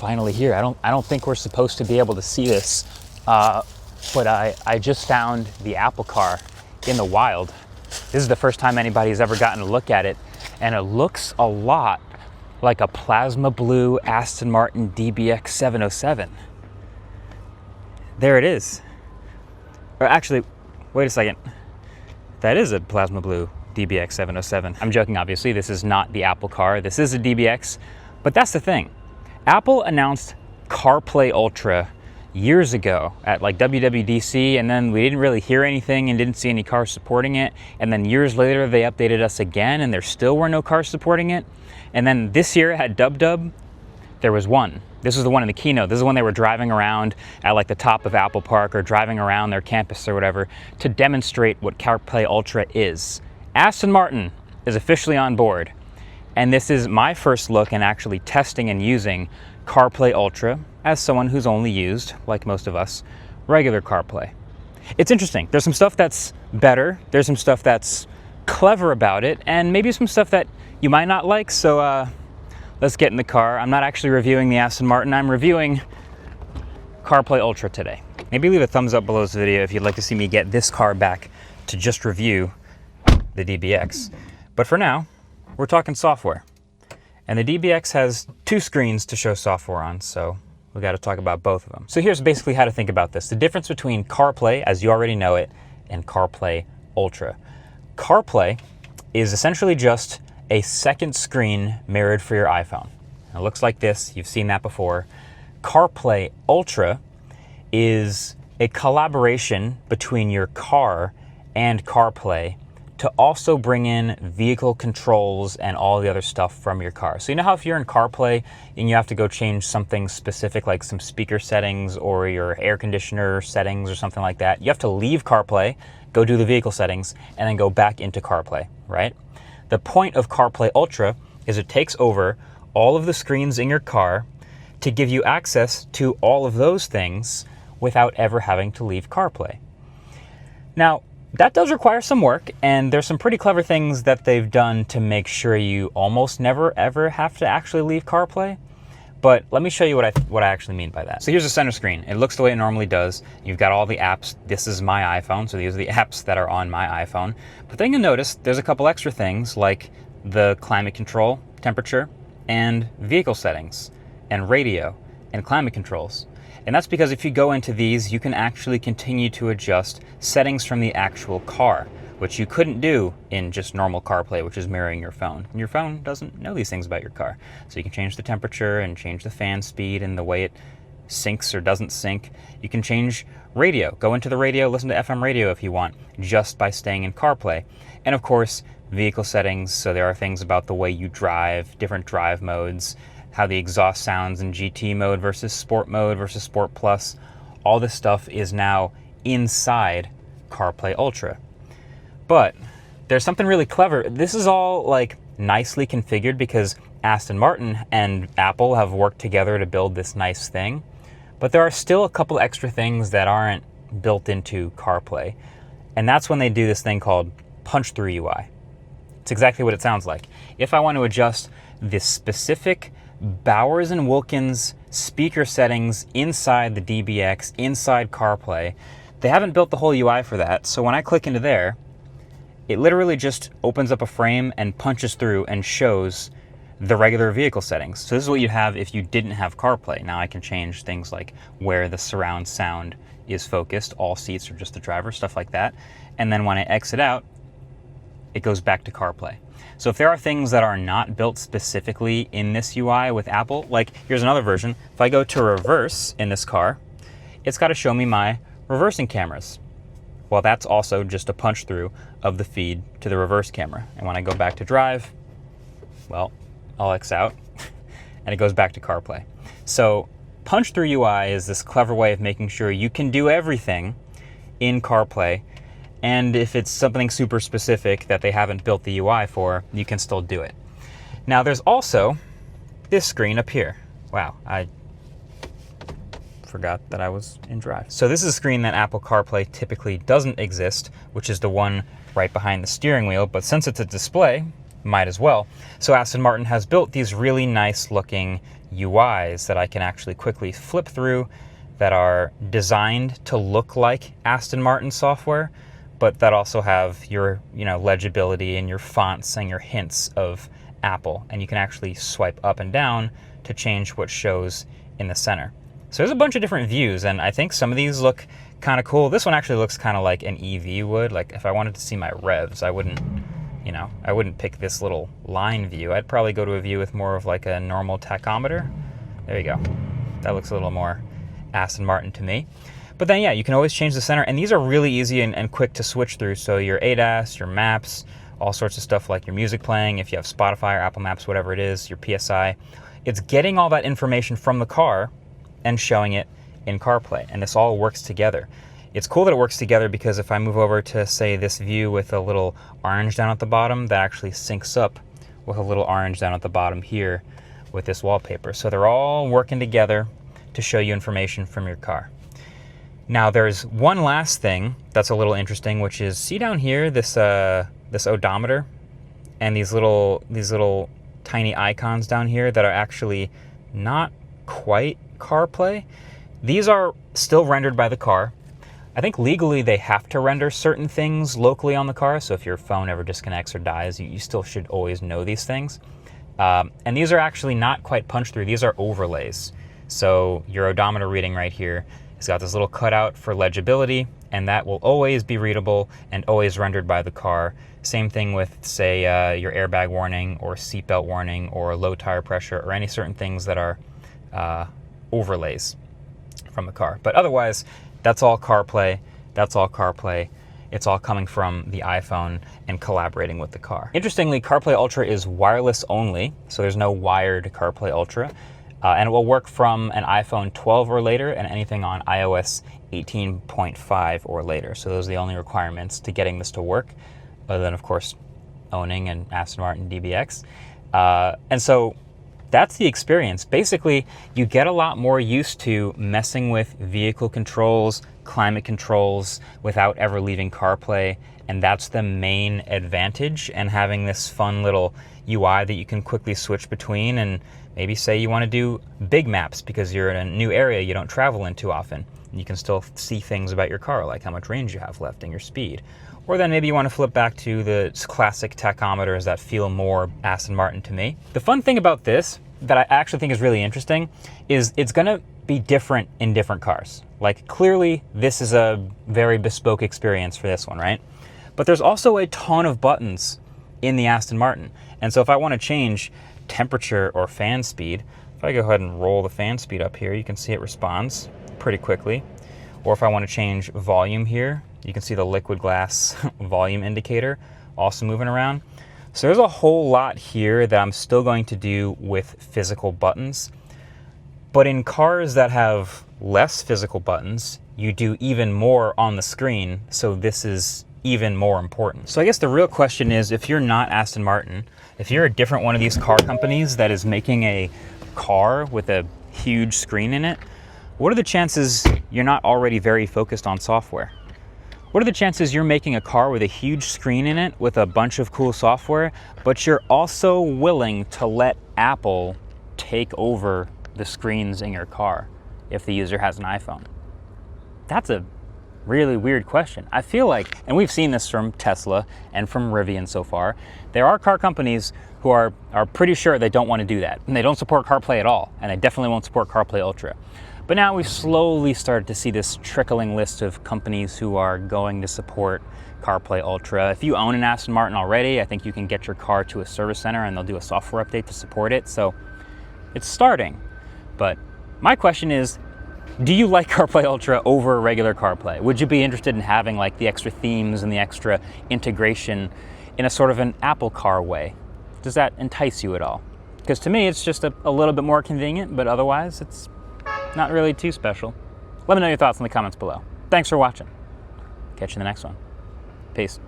finally here. I don't think we're supposed to be able to see this, but I just found the Apple car in the wild. This is the first time anybody's ever gotten a look at it, and it looks a lot like a plasma blue Aston Martin DBX 707. There it is. Or actually, wait a second. That is a plasma blue DBX 707. I'm joking, obviously. This is not the Apple car. This is a DBX. But that's the thing. Apple announced CarPlay Ultra years ago at like WWDC, and then we didn't really hear anything and didn't see any cars supporting it. And then years later, they updated us again, and there still were no cars supporting it. And then this year at Dub, there was one. This was the one in the keynote. This is when they were driving around at like the top of Apple Park or driving around their campus or whatever to demonstrate what CarPlay Ultra is. Aston Martin is officially on board. And this is my first look in actually testing and using CarPlay Ultra as someone who's only used, like most of us, regular CarPlay. It's interesting. There's some stuff that's better. There's some stuff that's clever about it, and maybe some stuff that you might not like. So let's get in the car. I'm not actually reviewing the Aston Martin. I'm reviewing CarPlay Ultra today. Maybe leave a thumbs up below this video if you'd like to see me get this car back to just review the DBX. But for now, we're talking software. And the DBX has two screens to show software on, so we got to talk about both of them. So here's basically how to think about this. The difference between CarPlay, as you already know it, and CarPlay Ultra. CarPlay is essentially just a second screen mirrored for your iPhone. It looks like this. You've seen that before. CarPlay Ultra is a collaboration between your car and CarPlay to also bring in vehicle controls and all the other stuff from your car. So you know how if you're in CarPlay and you have to go change something specific like some speaker settings or your air conditioner settings or something like that, you have to leave CarPlay, go do the vehicle settings, and then go back into CarPlay, right? The point of CarPlay Ultra is it takes over all of the screens in your car to give you access to all of those things without ever having to leave CarPlay. Now, that does require some work, and there's some pretty clever things that they've done to make sure you almost never ever have to actually leave CarPlay. But let me show you what I actually mean by that. So here's the center screen. It looks the way it normally does. You've got all the apps. This is my iPhone, so these are the apps that are on my iPhone. But then you'll notice there's a couple extra things like the climate control, temperature, and vehicle settings, and radio, and climate controls. And that's because if you go into these, you can actually continue to adjust settings from the actual car, which you couldn't do in just normal CarPlay, which is mirroring your phone. And your phone doesn't know these things about your car. So you can change the temperature and change the fan speed and the way it syncs or doesn't sync. You can change radio. Go into the radio, listen to FM radio if you want, just by staying in CarPlay. And of course, vehicle settings. So there are things about the way you drive, different drive modes, how the exhaust sounds in GT mode versus Sport Plus. All this stuff is now inside CarPlay Ultra. But there's something really clever. This is all like nicely configured because Aston Martin and Apple have worked together to build this nice thing. But there are still a couple extra things that aren't built into CarPlay. And that's when they do this thing called punch-through UI. It's exactly what it sounds like. If I want to adjust this specific Bowers & Wilkins speaker settings inside the DBX, inside CarPlay, they haven't built the whole UI for that. So when I click into there, it literally just opens up a frame and punches through and shows the regular vehicle settings. So this is what you'd have if you didn't have CarPlay. Now I can change things like where the surround sound is focused, all seats or just the driver, stuff like that. And then when I exit out, it goes back to CarPlay. So if there are things that are not built specifically in this UI with Apple, like here's another version. If I go to reverse in this car, it's got to show me my reversing cameras. Well, that's also just a punch through of the feed to the reverse camera. And when I go back to drive, well, I'll X out and it goes back to CarPlay. So punch through UI is this clever way of making sure you can do everything in CarPlay. And if it's something super specific that they haven't built the UI for, you can still do it. Now there's also this screen up here. Wow, I forgot that I was in drive. So this is a screen that Apple CarPlay typically doesn't exist, which is the one right behind the steering wheel, but since it's a display, might as well. So Aston Martin has built these really nice looking UIs that I can actually quickly flip through that are designed to look like Aston Martin software, but that also have your, legibility and your fonts and your hints of Apple. And you can actually swipe up and down to change what shows in the center. So there's a bunch of different views, and I think some of these look kind of cool. This one actually looks kind of like an EV would. Like if I wanted to see my revs, I wouldn't pick this little line view. I'd probably go to a view with more of like a normal tachometer. There you go. That looks a little more Aston Martin to me. But then, yeah, you can always change the center, and these are really easy and quick to switch through. So your ADAS, your maps, all sorts of stuff like your music playing, if you have Spotify or Apple Maps, whatever it is, your PSI. It's getting all that information from the car and showing it in CarPlay, and this all works together. It's cool that it works together because if I move over to, say, this view with a little orange down at the bottom, that actually syncs up with a little orange down at the bottom here with this wallpaper. So they're all working together to show you information from your car. Now there's one last thing that's a little interesting, which is, see down here this odometer and these little tiny icons down here that are actually not quite CarPlay. These are still rendered by the car. I think legally they have to render certain things locally on the car, so if your phone ever disconnects or dies, you still should always know these things. And these are actually not quite punch through, these are overlays. So your odometer reading right here has got this little cutout for legibility, and that will always be readable and always rendered by the car. Same thing with, say, your airbag warning or seatbelt warning or low tire pressure or any certain things that are overlays from the car. But otherwise, that's all CarPlay. That's all CarPlay. It's all coming from the iPhone and collaborating with the car. Interestingly, CarPlay Ultra is wireless only, so there's no wired CarPlay Ultra. And it will work from an iPhone 12 or later and anything on iOS 18.5 or later. So those are the only requirements to getting this to work, other than, of course, owning an Aston Martin DBX. And so that's the experience. Basically, you get a lot more used to messing with vehicle controls, climate controls, without ever leaving CarPlay, and that's the main advantage, and having this fun little UI that you can quickly switch between, and maybe say you want to do big maps because you're in a new area you don't travel in too often. You can still see things about your car, like how much range you have left and your speed. Or then maybe you want to flip back to the classic tachometers that feel more Aston Martin to me. The fun thing about this that I actually think is really interesting is it's going to be different in different cars. Like clearly this is a very bespoke experience for this one, right? But there's also a ton of buttons in the Aston Martin. And so if I want to change temperature or fan speed, if I go ahead and roll the fan speed up here, you can see it responds pretty quickly. Or if I want to change volume here, you can see the liquid glass volume indicator also moving around. So there's a whole lot here that I'm still going to do with physical buttons. But in cars that have less physical buttons, you do even more on the screen, so this is even more important. So I guess the real question is, if you're not Aston Martin, if you're a different one of these car companies that is making a car with a huge screen in it, what are the chances you're not already very focused on software? What are the chances you're making a car with a huge screen in it with a bunch of cool software, but you're also willing to let Apple take over the screens in your car if the user has an iPhone? That's a really weird question. I feel like, and we've seen this from Tesla and from Rivian so far, there are car companies who are pretty sure they don't want to do that, and they don't support CarPlay at all, and they definitely won't support CarPlay Ultra. But now we've slowly started to see this trickling list of companies who are going to support CarPlay Ultra. If you own an Aston Martin already, I think you can get your car to a service center and they'll do a software update to support it. So it's starting. But my question is, do you like CarPlay Ultra over regular CarPlay? Would you be interested in having like the extra themes and the extra integration in a sort of an Apple Car way? Does that entice you at all? Because to me, it's just a little bit more convenient, but otherwise it's not really too special. Let me know your thoughts in the comments below. Thanks for watching. Catch you in the next one. Peace.